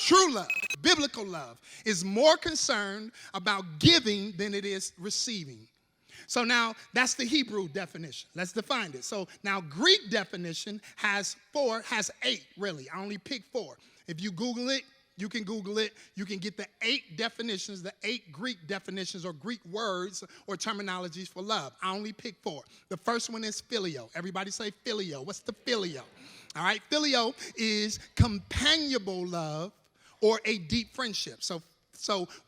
True love, biblical love, is more concerned about giving than it is receiving. So now that's the Hebrew definition. Let's define it. So now Greek definition has 8 really. I only picked 4. If you Google it, you can Google it. You can get the 8 definitions, the 8 Greek definitions or Greek words or terminologies for love. I only picked 4. The first one is phileo. Everybody say phileo. What's the phileo? All right, phileo is companionable love or a deep friendship. So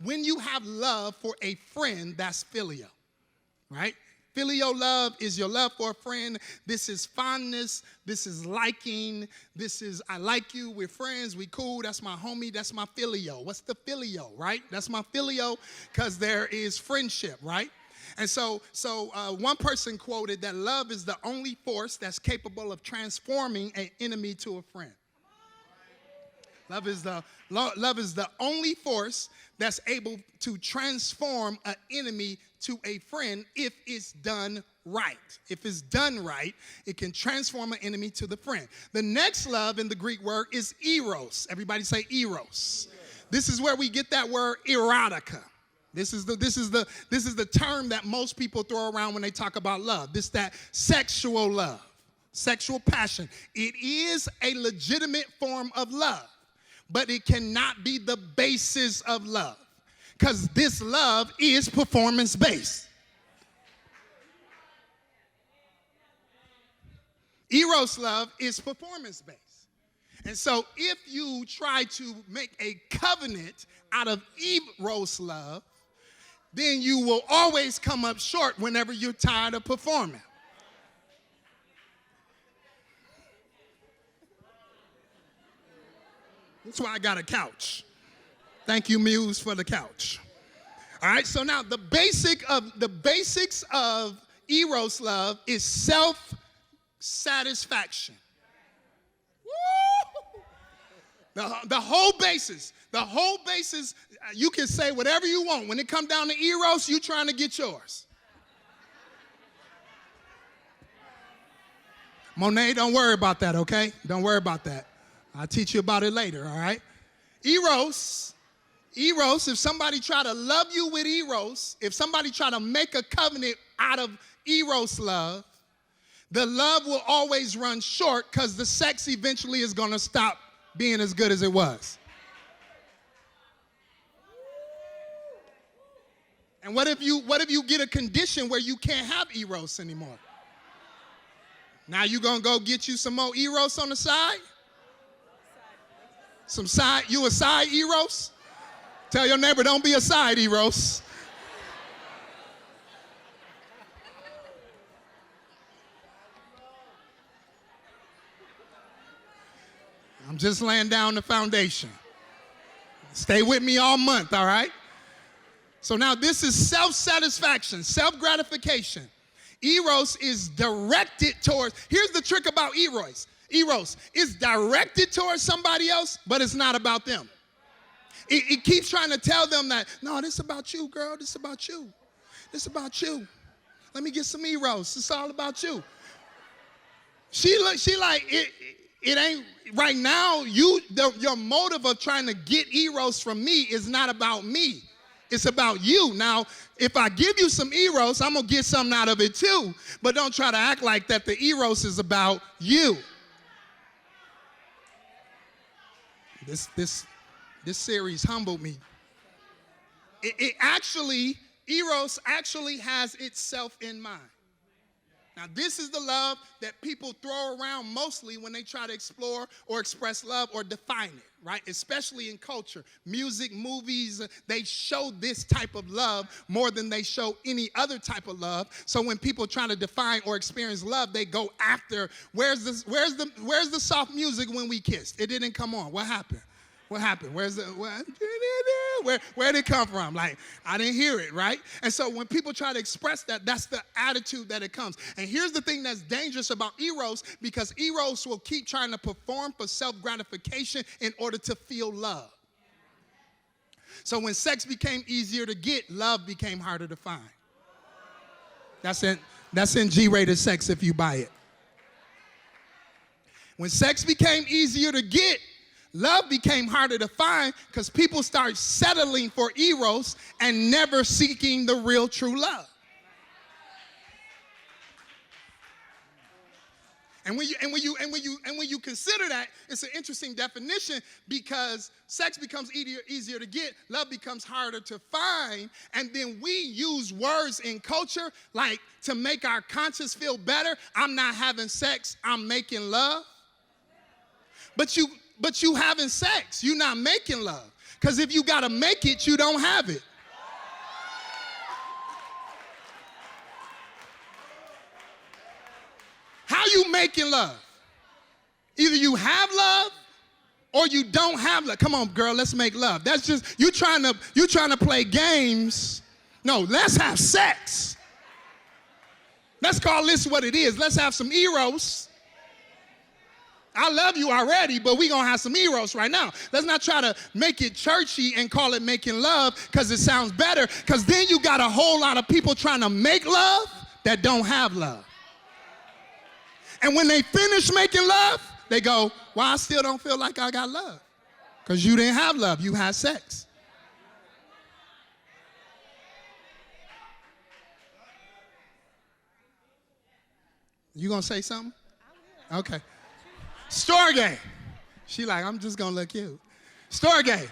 when you have love for a friend, that's phileo. Right? Filial love is your love for a friend. This is fondness. This is liking. This is, I like you. We're friends. We cool. That's my homie. That's my filio. What's the filio, right? That's my filio because there is friendship, right? And so one person quoted that love is the only force that's capable of transforming an enemy to a friend. Love is the only force that's able to transform an enemy to a friend if it's done right. If it's done right, it can transform an enemy to the friend. The next love in the Greek word is eros. Everybody say eros. This is where we get that word erotica. This is the term that most people throw around when they talk about love. This that sexual love, sexual passion. It is a legitimate form of love, but it cannot be the basis of love because this love is performance-based. Eros love is performance-based. And so if you try to make a covenant out of Eros love, then you will always come up short whenever you're tired of performing. That's why I got a couch. Thank you, Muse, for the couch. All right, so now the basics of Eros love is self-satisfaction. Woo! The whole basis, you can say whatever you want. When it comes down to Eros, you trying to get yours. Monet, don't worry about that, okay? Don't worry about that. I'll teach you about it later, all right? Eros, if somebody try to love you with Eros, if somebody try to make a covenant out of Eros love, the love will always run short because the sex eventually is going to stop being as good as it was. And what if you get a condition where you can't have Eros anymore? Now you going to go get you some more Eros on the side? You a side Eros? Tell your neighbor, don't be a side Eros. I'm just laying down the foundation. Stay with me all month, all right? So now this is self-satisfaction, self-gratification. Eros is directed towards, here's the trick about Eros. Eros is directed towards somebody else, but it's not about them. It keeps trying to tell them that, no, this is about you, girl. This is about you. This is about you. Let me get some Eros. It's all about you. She like, it ain't, right now, your motive of trying to get Eros from me is not about me. It's about you. Now, if I give you some Eros, I'm going to get something out of it too. But don't try to act like that the Eros is about you. This series humbled me. Eros actually has itself in mind. Now, this is the love that people throw around mostly when they try to explore or express love or define it, right? Especially in culture. Music, movies, they show this type of love more than they show any other type of love. So when people try to define or experience love, they go after, where's the soft music when we kissed? It didn't come on. What happened? What happened? Where'd it come from? Like, I didn't hear it, right? And so when people try to express that, that's the attitude that it comes. And here's the thing that's dangerous about Eros, because Eros will keep trying to perform for self-gratification in order to feel love. So when sex became easier to get, love became harder to find. That's in G-rated sex if you buy it. When sex became easier to get, love became harder to find because people start settling for eros and never seeking the real true love. And when you consider that, it's an interesting definition because sex becomes easier to get, love becomes harder to find, and then we use words in culture like to make our conscience feel better. I'm not having sex, I'm making love. But you having sex, you're not making love. Because if you gotta make it, you don't have it. How you making love? Either you have love or you don't have love. Come on, girl, let's make love. That's just you trying to play games. No, let's have sex. Let's call this what it is. Let's have some eros. I love you already, but we're going to have some eros right now. Let's not try to make it churchy and call it making love because it sounds better, because then you got a whole lot of people trying to make love that don't have love. And when they finish making love, they go, well, I still don't feel like I got love. Because you didn't have love, you had sex. You gonna say something? Okay. Storge. She like, I'm just gonna look cute. Storge.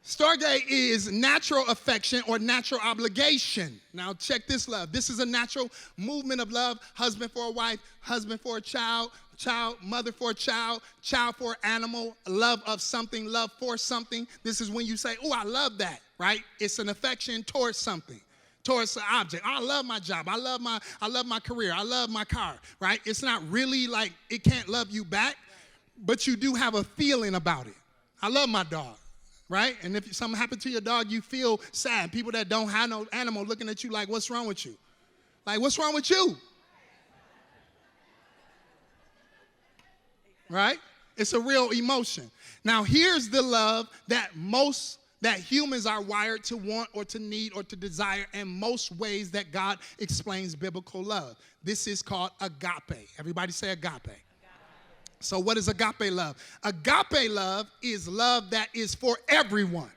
Storge is natural affection or natural obligation. Now check this love. This is a natural movement of love. Husband for a wife, husband for a child, mother for a child for an animal, love of something, love for something. This is when you say, oh, I love that, right? It's an affection towards something, towards an object. I love my job. I love my career. I love my car, right? It's not really like it can't love you back, but you do have a feeling about it. I love my dog. Right? And if something happened to your dog, you feel sad. People that don't have no animal looking at you like, what's wrong with you? Like, what's wrong with you? Right? It's a real emotion. Now, here's the love that humans are wired to want or to need or to desire in most ways that God explains biblical love. This is called agape. Everybody say agape. So what is agape love? Agape love is love that is for everyone.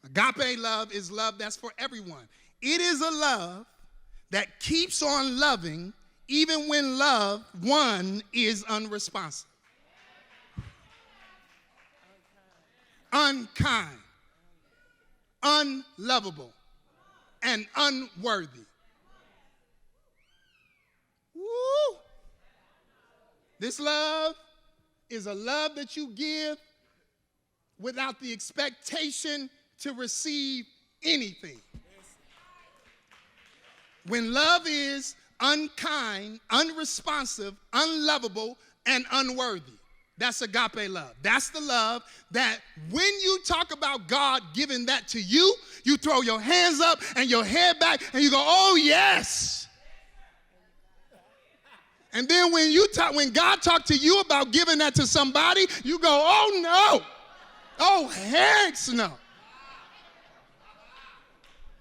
Agape love is love that's for everyone. It is a love that keeps on loving even when loved one is unresponsive, unkind, unlovable, and unworthy. Woo! This love is a love that you give without the expectation to receive anything. When love is unkind, unresponsive, unlovable, and unworthy, that's agape love. That's the love that when you talk about God giving that to you, you throw your hands up and your head back and you go, oh yes. And then when God talked to you about giving that to somebody, you go, oh no. Oh heck no.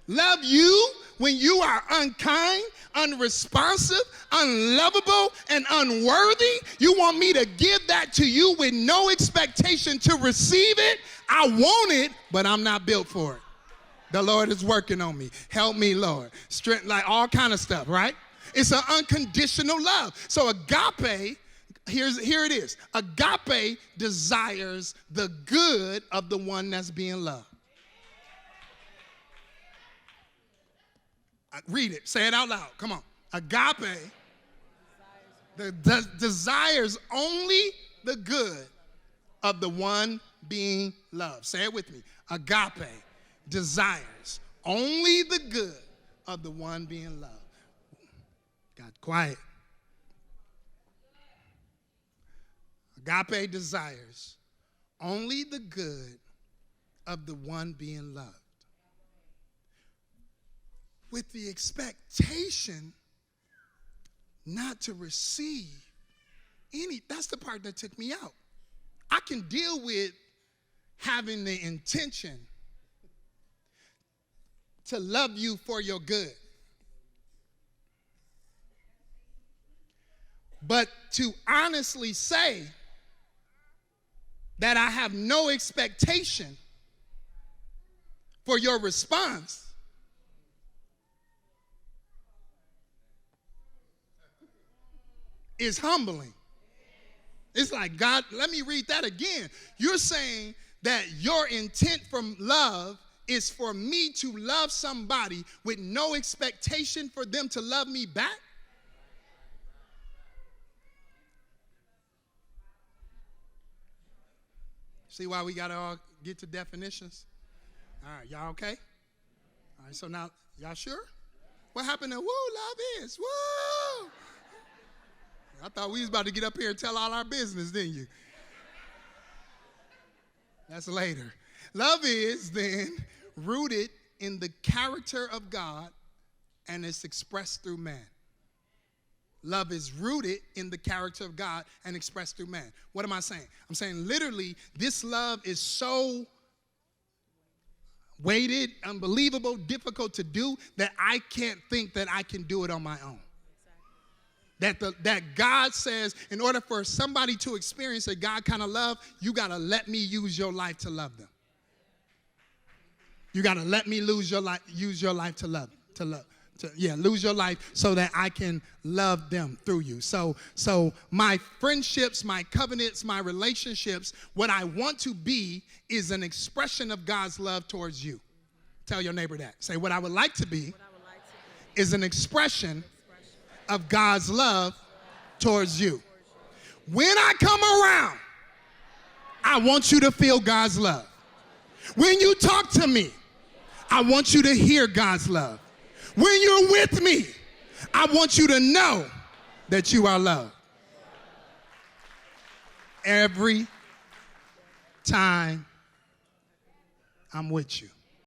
Love you when you are unkind, unresponsive, unlovable, and unworthy. You want me to give that to you with no expectation to receive it? I want it, but I'm not built for it. The Lord is working on me. Help me, Lord. Strength, like all kind of stuff, right? It's an unconditional love. So agape, here it is. Agape desires the good of the one that's being loved. Read it. Say it out loud. Come on. Agape desires only the good of the one being loved. Say it with me. Agape desires only the good of the one being loved. Got quiet. Agape desires only the good of the one being loved, with the expectation not to receive any. That's the part that took me out. I can deal with having the intention to love you for your good. But to honestly say that I have no expectation for your response is humbling. It's like, God, let me read that again. You're saying that your intent from love is for me to love somebody with no expectation for them to love me back? See why we got to all get to definitions? All right, y'all okay? All right, so now, y'all sure? What happened to woo, love is, woo? I thought we was about to get up here and tell all our business, didn't you? That's later. Love is then rooted in the character of God and it's expressed through man. Love is rooted in the character of God and expressed through man. What am I saying? I'm saying literally this love is so weighted, unbelievable, difficult to do that I can't think that I can do it on my own. That God says in order for somebody to experience a God kind of love, you got to let me use your life to love them. You got to let me use your life to love. Lose your life so that I can love them through you. So my friendships, my covenants, my relationships, what I want to be is an expression of God's love towards you. Tell your neighbor that. Say, what I would like to be is an expression of God's love towards you. When I come around, I want you to feel God's love. When you talk to me, I want you to hear God's love. When you're with me, I want you to know that you are loved. Every time I'm with you.